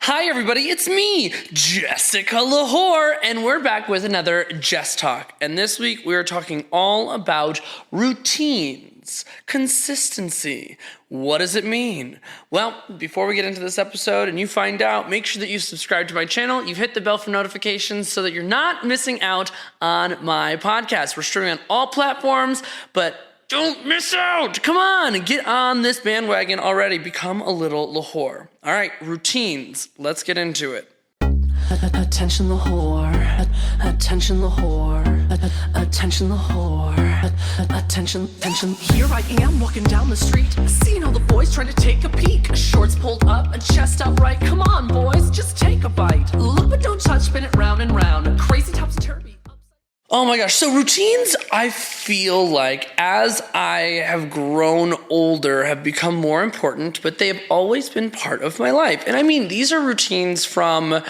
Hi everybody, it's me, Jessica lwhor, and we're back with another JESS Talk. And this week we are talking all about routines, consistency. What does it mean? Well, before we get into this episode and you find out, make sure that you subscribe to my channel, you've hit the bell for notifications so that you're not missing out on my podcast. We're streaming on all platforms, but don't miss out. Come on, get on this bandwagon already. Become a little lwhor. All right, routines. Let's get into it. Attention lwhor. Attention lwhor. Attention lwhor. Attention. Here I am walking down the street, seeing all the boys trying to take a peek. Shorts pulled up, a chest upright. Come on, boys, just take a bite. Look but don't touch, spin it round and round. Crazy topsy-turvy. Oh my gosh, so routines, I feel like as I have grown older, have become more important, but they have always been part of my life. And I mean, these are routines from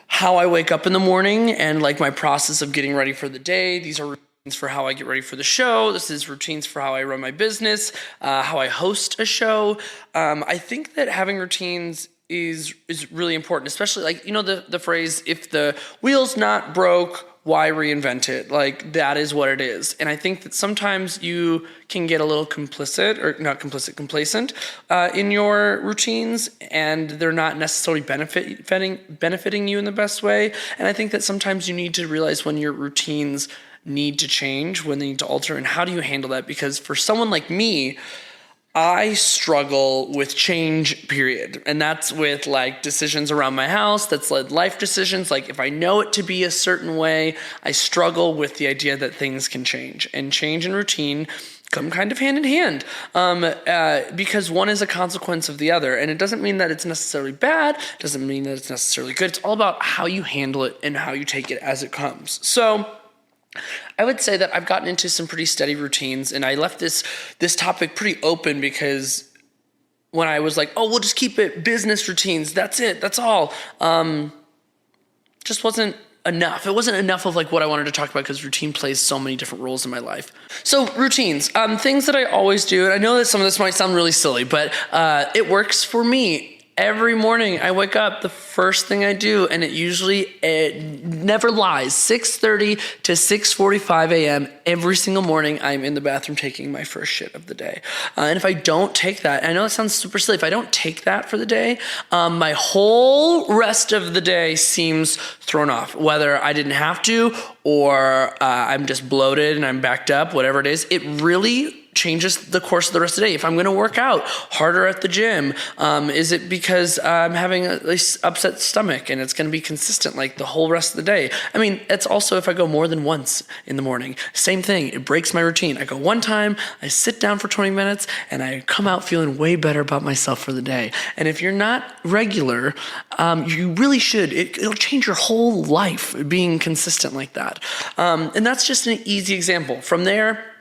how I wake up in the morning and like my process of getting ready for the day. These are routines for how I get ready for the show. This is routines for how I run my business, how I host a show. I think that having routines is really important, especially like, you know, the phrase, if the wheel's not broke, why reinvent it? Like, that is what it is. And I think that sometimes you can get a little complacent in your routines, and they're not necessarily benefiting you in the best way. And I think that sometimes you need to realize when your routines need to change, when they need to alter, and how do you handle that? Because for someone like me, I struggle with change, period. And that's with like decisions around my house, that's like life decisions. Like if I know it to be a certain way, I struggle with the idea that things can change. And change and routine come kind of hand in hand because one is a consequence of the other. And it doesn't mean that it's necessarily bad, it doesn't mean that it's necessarily good. It's all about how you handle it and how you take it as it comes. So I would say that I've gotten into some pretty steady routines, and I left this topic pretty open because when I was like, oh, we'll just keep it business routines, that's it, that's all, just wasn't enough. It wasn't enough of like what I wanted to talk about because routine plays so many different roles in my life. So routines, things that I always do, and I know that some of this might sound really silly, but it works for me. Every morning I wake up, the first thing I do, and it never lies, 6:30 to 6:45 a.m. every single morning, I'm in the bathroom taking my first shit of the day. And if I don't take that, I know it sounds super silly, if I don't take that for the day, my whole rest of the day seems thrown off, whether I didn't have to or I'm just bloated and I'm backed up, whatever it is. It really changes the course of the rest of the day. If I'm going to work out harder at the gym, is it because I'm having an upset stomach and it's going to be consistent like the whole rest of the day? I mean, it's also if I go more than once in the morning, same thing. It breaks my routine. I go one time, I sit down for 20 minutes, and I come out feeling way better about myself for the day. And if you're not regular, you really should. It'll change your whole life being consistent like that. And that's just an easy example. From there,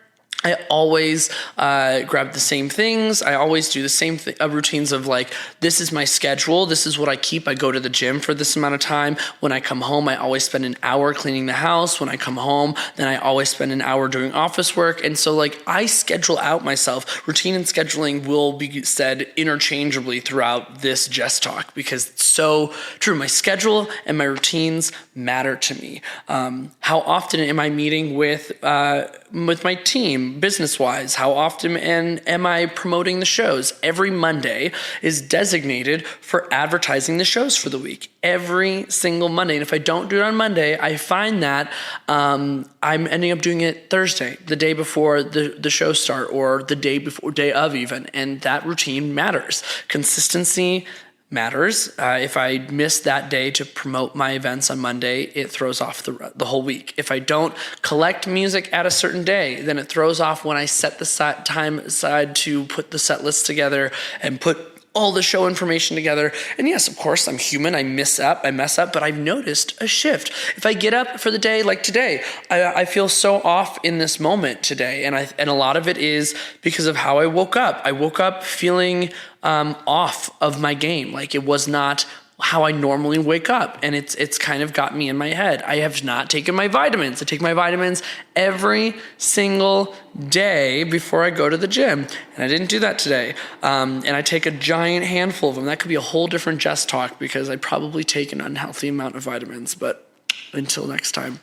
I always grab the same things. I always do the same routines of like, this is my schedule. This is what I keep. I go to the gym for this amount of time. When I come home, I always spend an hour cleaning the house. When I come home, then I always spend an hour doing office work. And so like I schedule out myself. Routine and scheduling will be said interchangeably throughout this JESS Talk because it's so true. My schedule and my routines matter to me. How often am I meeting with my team? Business-wise, how often am I promoting the shows? Every Monday is designated for advertising the shows for the week. Every single Monday. And if I don't do it on Monday, I find that I'm ending up doing it Thursday, the day before the show start, or the day of even. And that routine matters. Consistency matters. If I miss that day to promote my events on Monday, it throws off the whole week. If I don't collect music at a certain day, then it throws off when I set the time aside to put the set list together and put all the show information together. And yes, of course, I'm human. I mess up, but I've noticed a shift. If I get up for the day, like today, I feel so off in this moment today. And a lot of it is because of how I woke up. I woke up feeling off of my game. Like it was not how I normally wake up. And it's kind of got me in my head. I have not taken my vitamins. I take my vitamins every single day before I go to the gym. And I didn't do that today. And I take a giant handful of them. That could be a whole different JESS talk because I probably take an unhealthy amount of vitamins, but until next time.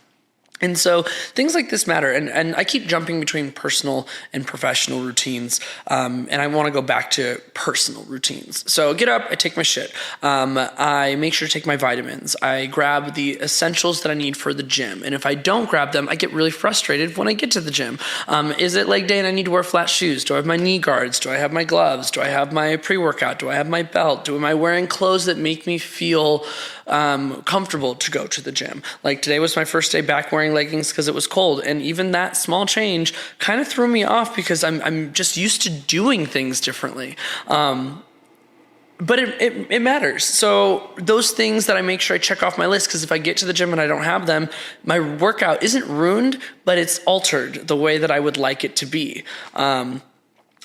And so things like this matter. And I keep jumping between personal and professional routines. And I want to go back to personal routines. So get up, I take my shit. I make sure to take my vitamins. I grab the essentials that I need for the gym. And if I don't grab them, I get really frustrated when I get to the gym. Is it leg day and I need to wear flat shoes? Do I have my knee guards? Do I have my gloves? Do I have my pre-workout? Do I have my belt? Am I wearing clothes that make me feel comfortable to go to the gym? Like today was my first day back wearing leggings because it was cold, and even that small change kind of threw me off because I'm just used to doing things differently. But it matters. So those things that I make sure I check off my list, because if I get to the gym and I don't have them, my workout isn't ruined, but it's altered the way that I would like it to be.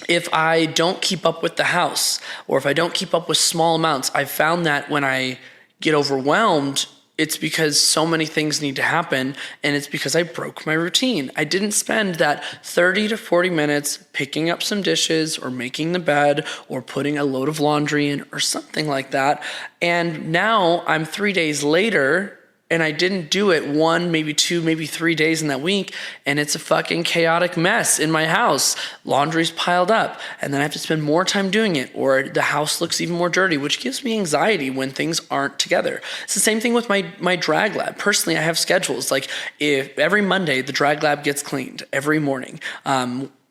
If I don't keep up with the house, or if I don't keep up with small amounts, I've found that when I get overwhelmed, it's because so many things need to happen, and it's because I broke my routine. I didn't spend that 30 to 40 minutes picking up some dishes or making the bed or putting a load of laundry in or something like that. And now I'm 3 days later, and I didn't do it 1, maybe 2, maybe 3 days in that week, and it's a fucking chaotic mess in my house. Laundry's piled up, and then I have to spend more time doing it, or the house looks even more dirty, which gives me anxiety when things aren't together. It's the same thing with my drag lab. Personally, I have schedules. Like if every Monday, the drag lab gets cleaned every morning.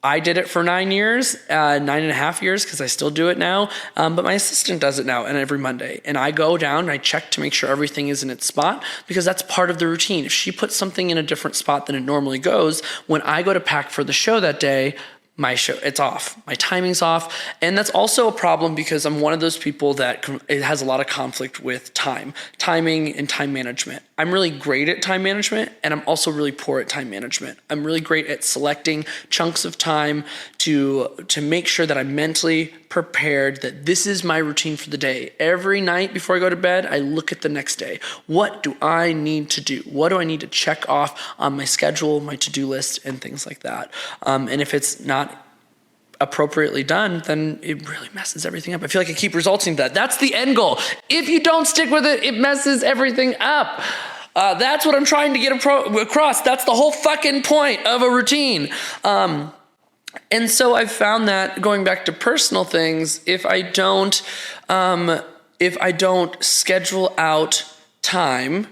I did it for 9 years, 9.5 years, because I still do it now. But my assistant does it now, and every Monday. And I go down and I check to make sure everything is in its spot, because that's part of the routine. If she puts something in a different spot than it normally goes, when I go to pack for the show that day, it's off. My timing's off. And that's also a problem because I'm one of those people that it has a lot of conflict with timing and time management. I'm really great at time management, and I'm also really poor at time management. I'm really great at selecting chunks of time to make sure that I'm mentally prepared that this is my routine for the day. Every night before I go to bed, I look at the next day. What do I need to do? What do I need to check off on my schedule, my to-do list, and things like that? And if it's not appropriately done, then it really messes everything up. I feel like I keep resulting to that. That's the end goal. If you don't stick with it, it messes everything up. That's what I'm trying to get across. That's the whole fucking point of a routine. And so I've found that, going back to personal things, if I don't schedule out time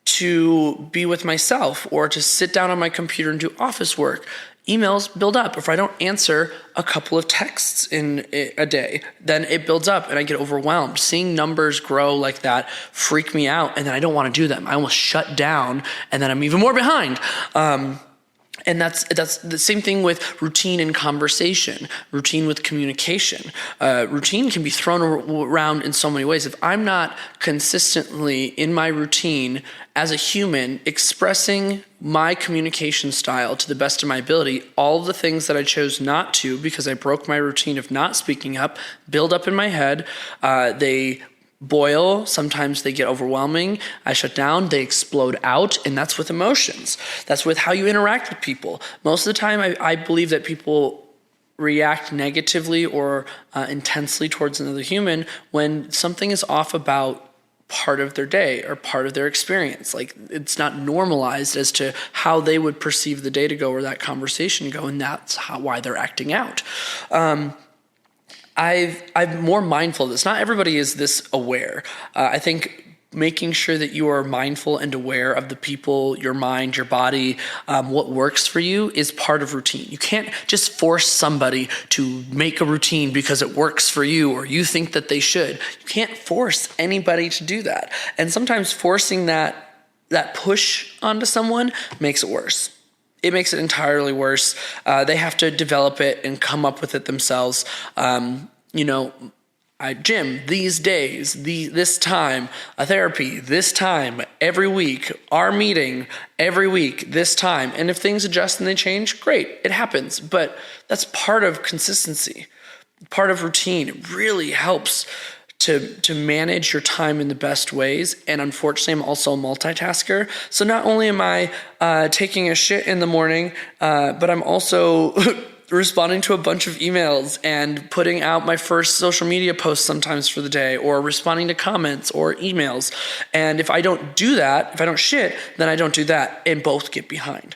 to be with myself or to sit down on my computer and do office work, emails build up. If I don't answer a couple of texts in a day, then it builds up and I get overwhelmed. Seeing numbers grow like that freak me out, and then I don't want to do them. I almost shut down, and then I'm even more behind. And that's the same thing with routine and conversation, routine with communication. Routine can be thrown around in so many ways. If I'm not consistently in my routine as a human expressing my communication style to the best of my ability, all of the things that I chose not to because I broke my routine of not speaking up build up in my head. They boil, sometimes they get overwhelming, I shut down, they explode out, and that's with emotions. That's with how you interact with people. Most of the time, I believe that people react negatively or intensely towards another human when something is off about part of their day or part of their experience. Like, it's not normalized as to how they would perceive the day to go or that conversation go, and that's why they're acting out. I'm more mindful of this. Not everybody is this aware. I think making sure that you are mindful and aware of the people, your mind, your body, what works for you is part of routine. You can't just force somebody to make a routine because it works for you or you think that they should. You can't force anybody to do that. And sometimes forcing that push onto someone makes it worse. It makes it entirely worse. They have to develop it and come up with it themselves. Gym these days, this time, a therapy this time, every week, our meeting every week, this time. And if things adjust and they change, great, it happens. But that's part of consistency, part of routine. It really helps to manage your time in the best ways. And unfortunately, I'm also a multitasker. So not only am I taking a shit in the morning, but I'm also responding to a bunch of emails and putting out my first social media post sometimes for the day, or responding to comments or emails. And if I don't do that, if I don't shit, then I don't do that, and both get behind.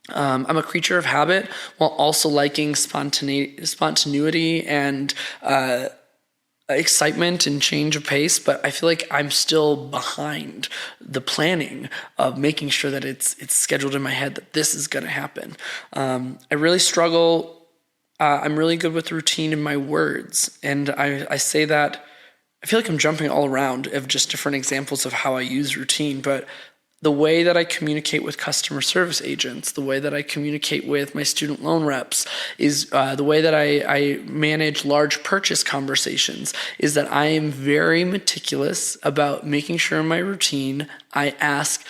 I'm a creature of habit while also liking spontaneity and excitement and change of pace, but I feel like I'm still behind the planning of making sure that it's scheduled in my head that this is going to happen. I really struggle. I'm really good with routine in my words, and I say that I feel like I'm jumping all around of just different examples of how I use routine, but the way that I communicate with customer service agents, the way that I communicate with my student loan reps, is the way that I manage large purchase conversations, is that I am very meticulous about making sure in my routine I ask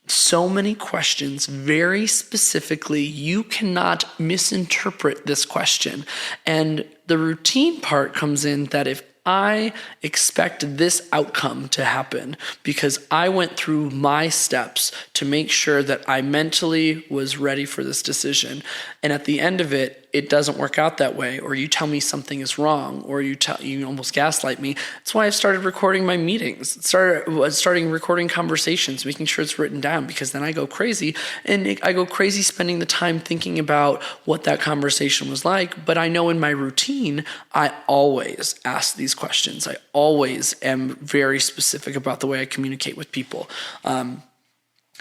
so many questions very specifically. You cannot misinterpret this question. And the routine part comes in that if I expect this outcome to happen because I went through my steps to make sure that I mentally was ready for this decision. And at the end of it, it doesn't work out that way, or you tell me something is wrong, or you almost gaslight me. That's why I've started recording my meetings, starting recording conversations, making sure it's written down, because then I go crazy, and I go crazy spending the time thinking about what that conversation was like. But I know in my routine, I always ask these questions. I always am very specific about the way I communicate with people, and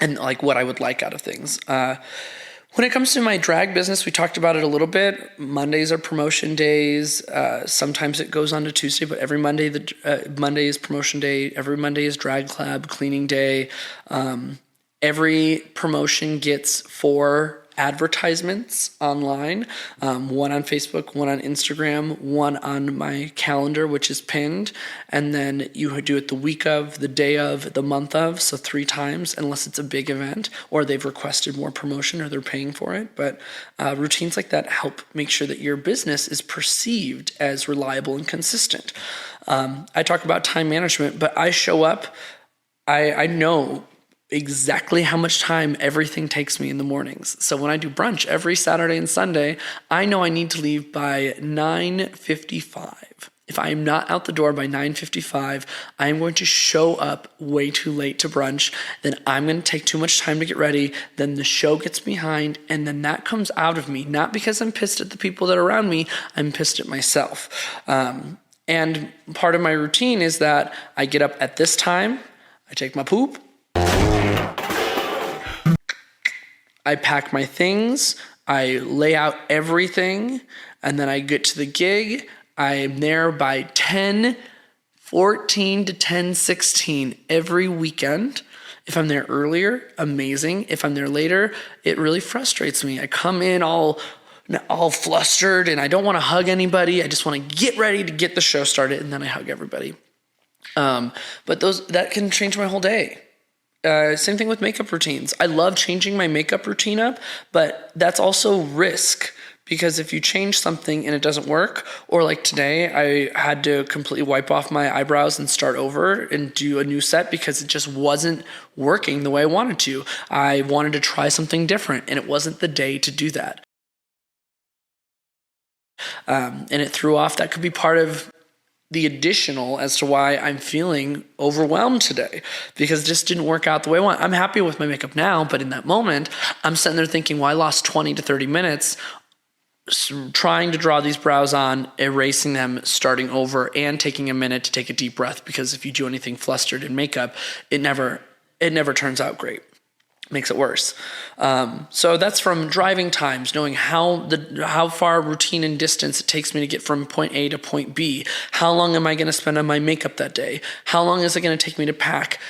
like what I would like out of things. When it comes to my drag business, we talked about it a little bit. Mondays are promotion days. Sometimes it goes on to Tuesday, but every Monday, Monday is promotion day. Every Monday is drag club, cleaning day. Every promotion gets 4 advertisements online, one on Facebook, one on Instagram, one on my calendar, which is pinned, and then you do it the week of, the day of, the month of, so 3 times, unless it's a big event or they've requested more promotion or they're paying for it. But routines like that help make sure that your business is perceived as reliable and consistent. I talk about time management, but I show up, I know exactly how much time everything takes me in the mornings. So when I do brunch every Saturday and Sunday, I know I need to leave by 9:55. If I am not out the door by 9:55, I am going to show up way too late to brunch. Then I'm going to take too much time to get ready. Then the show gets behind, and then that comes out of me. Not because I'm pissed at the people that are around me, I'm pissed at myself. And part of my routine is that I get up at this time, I take my poop, I pack my things, I lay out everything, and then I get to the gig. I am there by 10:14 to 10:16 every weekend. If I'm there earlier, amazing. If I'm there later, it really frustrates me. I come in all flustered and I don't want to hug anybody. I just want to get ready to get the show started, and then I hug everybody. But that can change my whole day. Same thing with makeup routines. I love changing my makeup routine up, but that's also risk, because if you change something and it doesn't work, or like today, I had to completely wipe off my eyebrows and start over and do a new set because it just wasn't working the way I wanted to. I wanted to try something different, and it wasn't the day to do that. And it threw off. That could be part of the additional as to why I'm feeling overwhelmed today, because it just didn't work out the way I want. I'm happy with my makeup now, but in that moment, I'm sitting there thinking, well, I lost 20 to 30 minutes trying to draw these brows on, erasing them, starting over, and taking a minute to take a deep breath, because if you do anything flustered in makeup, it never turns out great. Makes it worse. So that's from driving times, knowing how far routine and distance it takes me to get from point A to point B. How long am I going to spend on my makeup that day? How long is it going to take me to pack?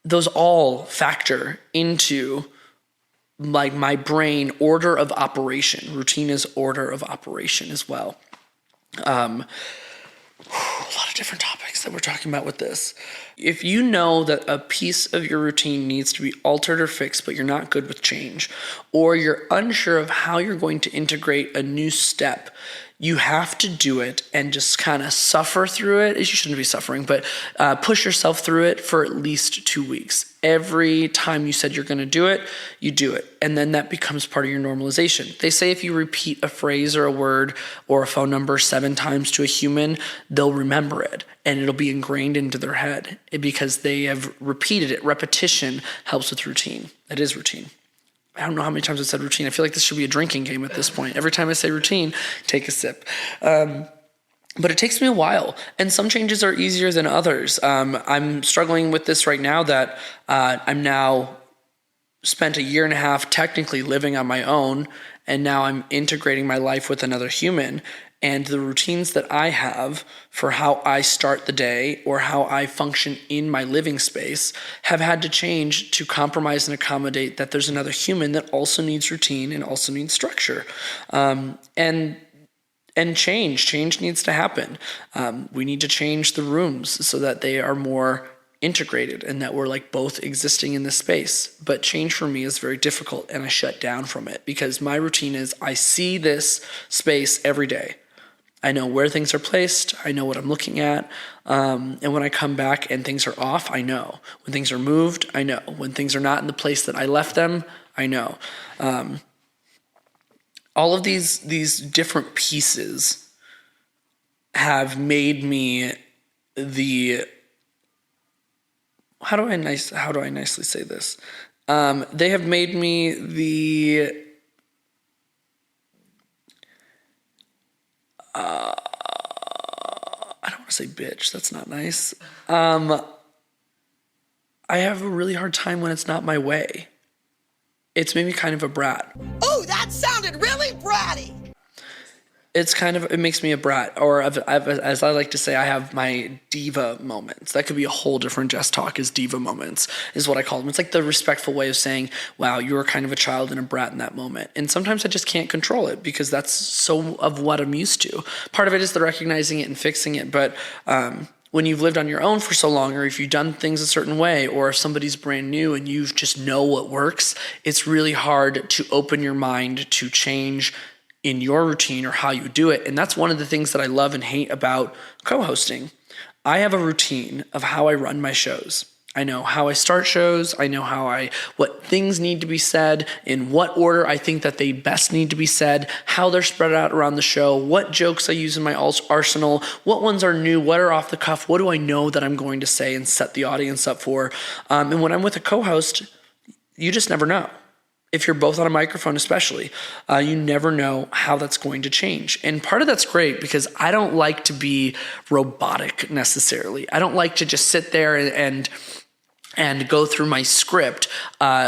Those all factor into like my brain order of operation. Routine is order of operation as well. A lot of different topics that we're talking about with this. If you know that a piece of your routine needs to be altered or fixed, but you're not good with change, or you're unsure of how you're going to integrate a new step, you have to do it and just kind of suffer through it. You shouldn't be suffering, but push yourself through it for at least 2 weeks. Every time you said you're going to do it, you do it. And then that becomes part of your normalization. They say if you repeat a phrase or a word or a phone number 7 times to a human, they'll remember it and it'll be ingrained into their head because they have repeated it. Repetition helps with routine. It is routine. I don't know how many times I said routine. I feel like this should be a drinking game at this point. Every time I say routine, take a sip. But it takes me a while, and some changes are easier than others. I'm struggling with this right now that I'm now spent 1.5 years technically living on my own, and now I'm integrating my life with another human. And the routines that I have for how I start the day or how I function in my living space have had to change to compromise and accommodate that there's another human that also needs routine and also needs structure. And change needs to happen. We need to change the rooms so that they are more integrated and that we're like both existing in this space. But change for me is very difficult, and I shut down from it because my routine is I see this space every day. I know where things are placed. I know what I'm looking at. And when I come back and things are off, I know. When things are moved, I know. When things are not in the place that I left them, I know. All of these different pieces have made me how do I nicely say this? They have made me I don't want to say bitch. That's not nice. I have a really hard time when it's not my way. It's made me kind of a brat. Oh, that sounded really bratty. It makes me a brat, or as I like to say, I have my diva moments. That could be a whole different Jess talk, is diva moments, is what I call them. It's like the respectful way of saying, wow, you were kind of a child and a brat in that moment. And sometimes I just can't control it because that's so of what I'm used to. Part of it is the recognizing it and fixing it, but when you've lived on your own for so long, or if you've done things a certain way, or if somebody's brand new and you just know what works, it's really hard to open your mind to change in your routine or how you do it. And that's one of the things that I love and hate about co-hosting. I have a routine of how I run my shows. I know how I start shows. I know what things need to be said, in what order I think that they best need to be said, how they're spread out around the show, what jokes I use in my arsenal, what ones are new, what are off the cuff, what do I know that I'm going to say and set the audience up for. And when I'm with a co-host, you just never know. If you're both on a microphone especially, you never know how that's going to change. And part of that's great because I don't like to be robotic necessarily. I don't like to just sit there and go through my script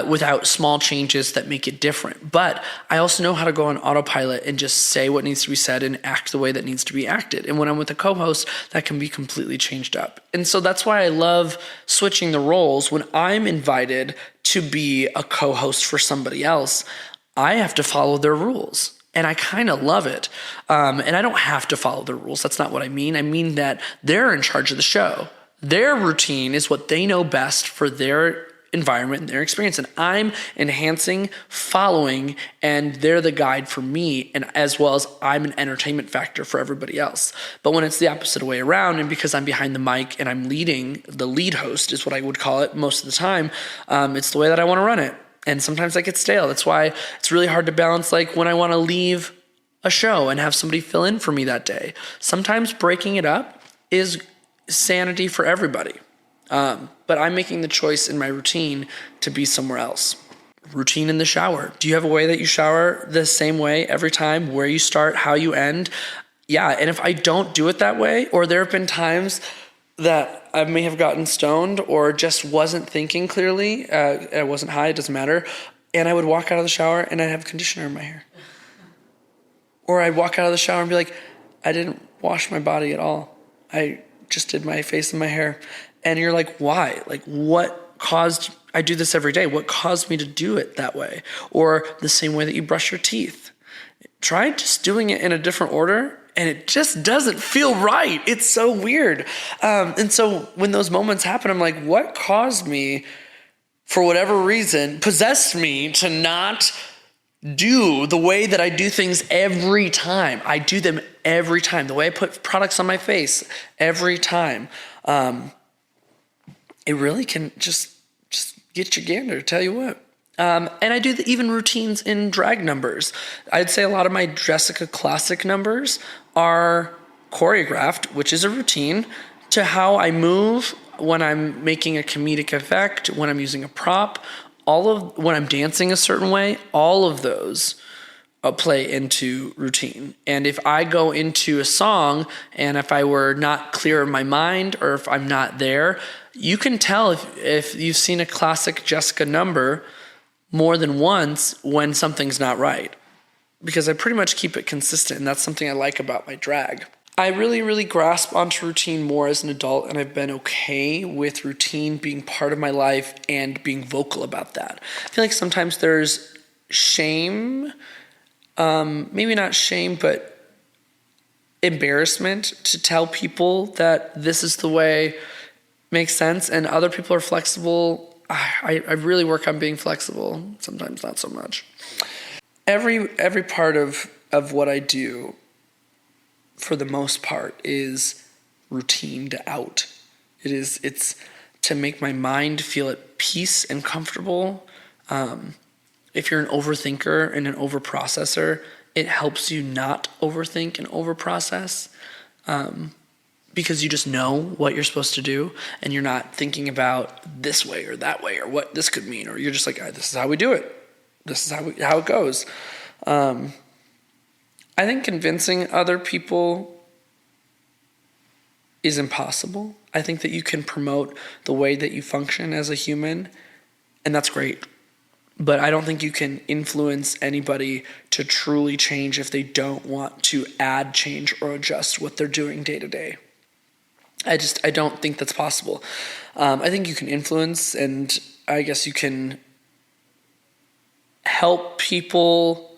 without small changes that make it different. But I also know how to go on autopilot and just say what needs to be said and act the way that needs to be acted. And when I'm with a co-host, that can be completely changed up. And so that's why I love switching the roles. When I'm invited to be a co-host for somebody else, I have to follow their rules. And I kind of love it. And I don't have to follow their rules. That's not what I mean. I mean that they're in charge of the show. Their routine is what they know best for their environment and their experience. And I'm enhancing, following, and they're the guide for me, and as well as I'm an entertainment factor for everybody else. But when it's the opposite way around, and because I'm behind the mic and I'm leading, the lead host is what I would call it most of the time, it's the way that I want to run it. And sometimes I get stale. That's why it's really hard to balance, like when I want to leave a show and have somebody fill in for me that day. Sometimes breaking it up is sanity for everybody. But I'm making the choice in my routine to be somewhere else. Routine in the shower. Do you have a way that you shower the same way every time? Where you start, how you end? Yeah, and if I don't do it that way, or there have been times that I may have gotten stoned or just wasn't thinking clearly, I wasn't high, it doesn't matter, and I would walk out of the shower and I'd have conditioner in my hair. Or I'd walk out of the shower and be like, I didn't wash my body at all. I just did my face and my hair. And you're like, why? Like, what caused, I do this every day. What caused me to do it that way? Or the same way that you brush your teeth. Try just doing it in a different order, and it just doesn't feel right. It's so weird. And so when those moments happen, I'm like, what caused me, for whatever reason, possessed me to not do the way that I do things every time? I do them every time. The way I put products on my face every time. It really can just get your gander, tell you what. And I do even routines in drag numbers. I'd say a lot of my Jessica Classic numbers are choreographed, which is a routine, to how I move when I'm making a comedic effect, when I'm using a prop, when I'm dancing a certain way, all of those play into routine. And if I go into a song and if I were not clear in my mind or if I'm not there, you can tell if you've seen a classic Jessica number more than once when something's not right, because I pretty much keep it consistent, and that's something I like about my drag. I really, really grasp onto routine more as an adult, and I've been okay with routine being part of my life and being vocal about that. I feel like sometimes there's shame, maybe not shame, but embarrassment to tell people that this is the way makes sense, and other people are flexible. I really work on being flexible, sometimes not so much. Every part of what I do, for the most part, is routined out. It's to make my mind feel at peace and comfortable. If you're an overthinker and an overprocessor, it helps you not overthink and overprocess, because you just know what you're supposed to do, and you're not thinking about this way or that way or what this could mean, or you're just like, this is how we do it. This is how it goes. I think convincing other people is impossible. I think that you can promote the way that you function as a human, and that's great. But I don't think you can influence anybody to truly change if they don't want to add, change, or adjust what they're doing day to day. I don't think that's possible. I think you can influence, and I guess you can help people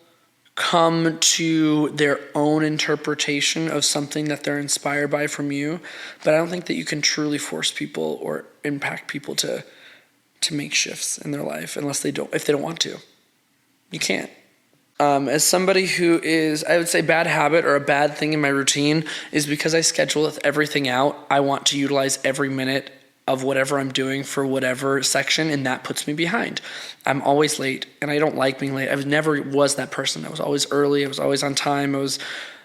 come to their own interpretation of something that they're inspired by from you. But I don't think that you can truly force people or impact people to make shifts in their life if they don't want to. You can't. As somebody who is, I would say, bad habit or a bad thing in my routine is because I schedule everything out. I want to utilize every minute of whatever I'm doing for whatever section, and that puts me behind. I'm always late, and I don't like being late. I never was that person. I was always early. I was always on time.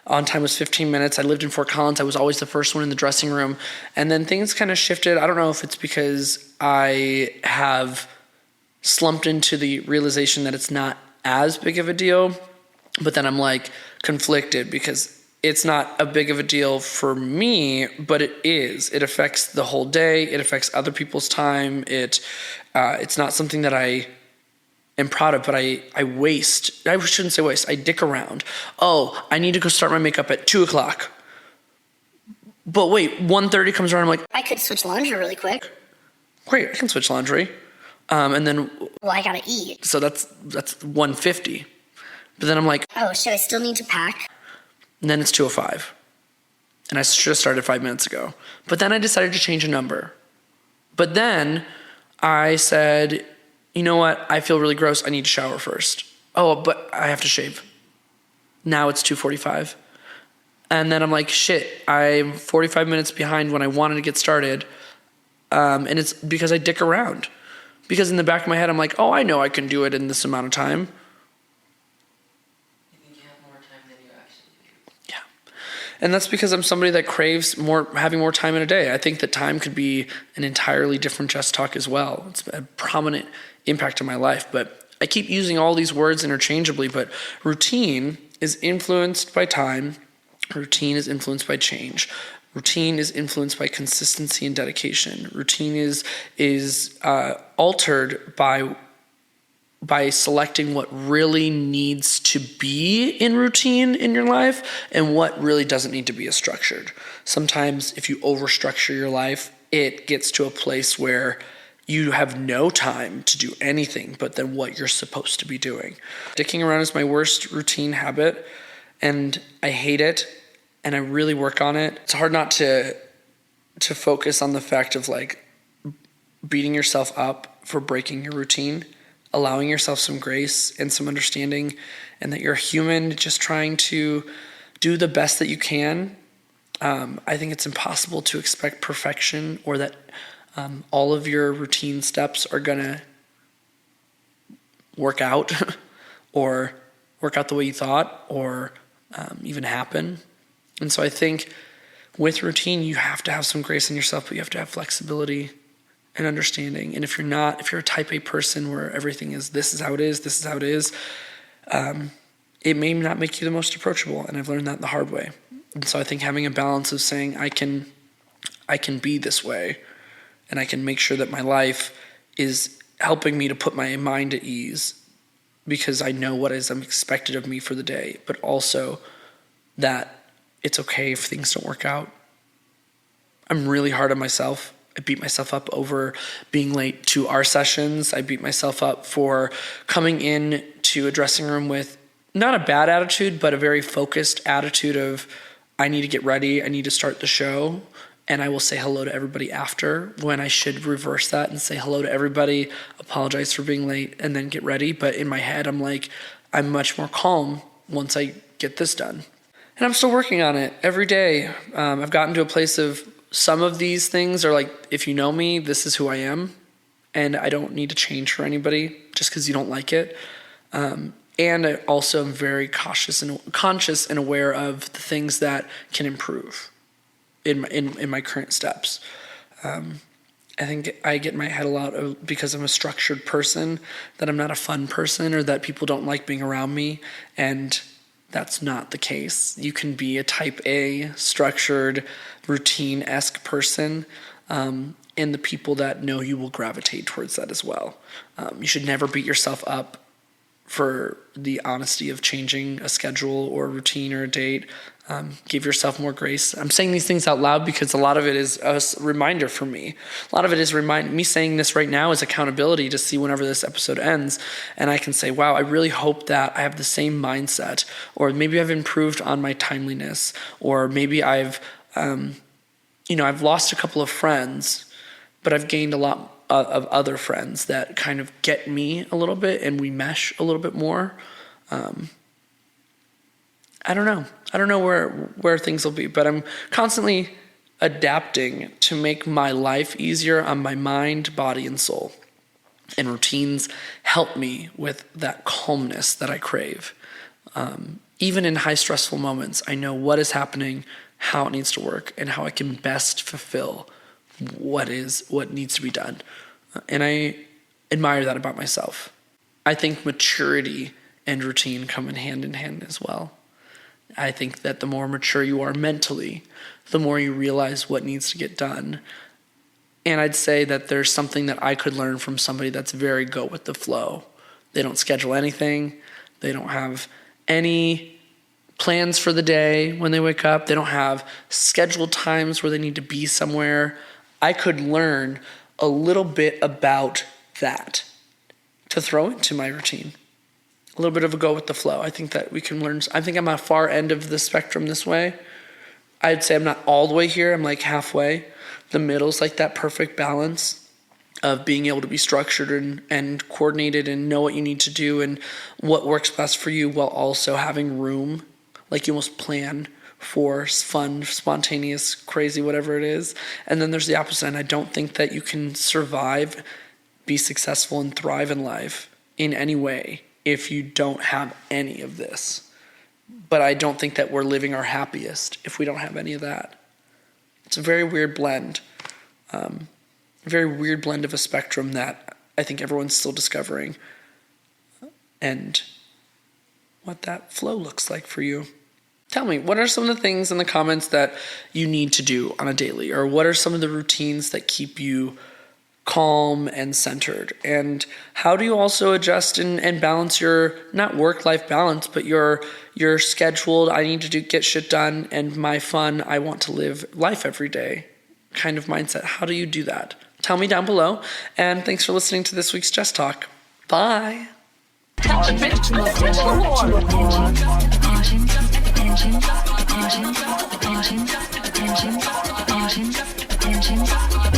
On time was 15 minutes. I lived in Fort Collins. I was always the first one in the dressing room. And then things kind of shifted. I don't know if it's because I have slumped into the realization that it's not as big of a deal, but then I'm like conflicted because it's not a big of a deal for me, but it is. It affects the whole day. It affects other people's time. It's not something that I am proud of, but I waste. I shouldn't say waste. I dick around. Oh, I need to go start my makeup at 2:00. But wait, 1:30 comes around. I'm like, I could switch laundry really quick. Great, I can switch laundry. And then, well, I gotta eat. So that's 1:50. But then I'm like, oh shit, I still need to pack. And then it's 2:05. And I should have started 5 minutes ago. But then I decided to change a number. But then I said, you know what? I feel really gross. I need to shower first. Oh, but I have to shave. Now it's 2:45. And then I'm like, shit, I'm 45 minutes behind when I wanted to get started. And it's because I dick around. Because in the back of my head, I'm like, oh, I know I can do it in this amount of time. You think you have more time than you actually do. Yeah. And that's because I'm somebody that craves having more time in a day. I think that time could be an entirely different Jess Talk as well. It's a prominent impact on my life. But I keep using all these words interchangeably, but routine is influenced by time. Routine is influenced by change. Routine is influenced by consistency and dedication. Routine is altered by selecting what really needs to be in routine in your life and what really doesn't need to be as structured. Sometimes if you overstructure your life, it gets to a place where you have no time to do anything but then what you're supposed to be doing. Dicking around is my worst routine habit, and I hate it. And I really work on it. It's hard not to focus on the fact of like beating yourself up for breaking your routine, allowing yourself some grace and some understanding, and that you're human just trying to do the best that you can. I think it's impossible to expect perfection or that all of your routine steps are going to work out or work out the way you thought or even happen. And so I think with routine, you have to have some grace in yourself, but you have to have flexibility and understanding. And if you're a type A person where everything is, this is how it is, it may not make you the most approachable. And I've learned that the hard way. And so I think having a balance of saying, I can be this way, and I can make sure that my life is helping me to put my mind at ease because I know what is expected of me for the day, but also that it's okay if things don't work out. I'm really hard on myself. I beat myself up over being late to our sessions. I beat myself up for coming in to a dressing room with not a bad attitude, but a very focused attitude of, I need to get ready, I need to start the show, and I will say hello to everybody after, when I should reverse that and say hello to everybody, apologize for being late, and then get ready. But in my head, I'm like, I'm much more calm once I get this done. And I'm still working on it every day. I've gotten to a place of some of these things are like, if you know me, this is who I am, and I don't need to change for anybody just because you don't like it. And I also am very conscious and aware of the things that can improve in my current steps. I think I get in my head a lot because I'm a structured person, that I'm not a fun person or that people don't like being around me, and that's not the case. You can be a type A, structured, routine-esque person, and the people that know you will gravitate towards that as well. You should never beat yourself up for the honesty of changing a schedule or a routine or a date. Give yourself more grace. I'm saying these things out loud because a lot of it is a reminder for me. A lot of it is me saying this right now is accountability to see whenever this episode ends. And I can say, wow, I really hope that I have the same mindset, or maybe I've improved on my timeliness, or maybe I've lost a couple of friends, but I've gained a lot of other friends that kind of get me a little bit and we mesh a little bit more. I don't know where things will be, but I'm constantly adapting to make my life easier on my mind, body, and soul. And routines help me with that calmness that I crave. Even in high stressful moments, I know what is happening, how it needs to work, and how I can best fulfill what needs to be done. And I admire that about myself. I think maturity and routine come in hand as well. I think that the more mature you are mentally, the more you realize what needs to get done. And I'd say that there's something that I could learn from somebody that's very go with the flow. They don't schedule anything. They don't have any plans for the day when they wake up. They don't have scheduled times where they need to be somewhere. I could learn a little bit about that to throw into my routine. A little bit of a go with the flow. I think that we can learn. I think I'm at a far end of the spectrum this way. I'd say I'm not all the way here. I'm like halfway. The middle's like that perfect balance of being able to be structured and coordinated and know what you need to do and what works best for you, while also having room, like you almost plan for fun, spontaneous, crazy, whatever it is. And then there's the opposite. And I don't think that you can survive, be successful, and thrive in life in any way if you don't have any of this. But I don't think that we're living our happiest if we don't have any of that. It's a very weird blend. A very weird blend of a spectrum that I think everyone's still discovering. And what that flow looks like for you. Tell me, what are some of the things in the comments that you need to do on a daily? Or what are some of the routines that keep you calm and centered? And how do you also adjust and balance your, not work-life balance, but your scheduled, I need to get shit done, and my fun, I want to live life every day kind of mindset? How do you do that? Tell me down below. And thanks for listening to this week's Jess Talk. Bye. Attention the whore.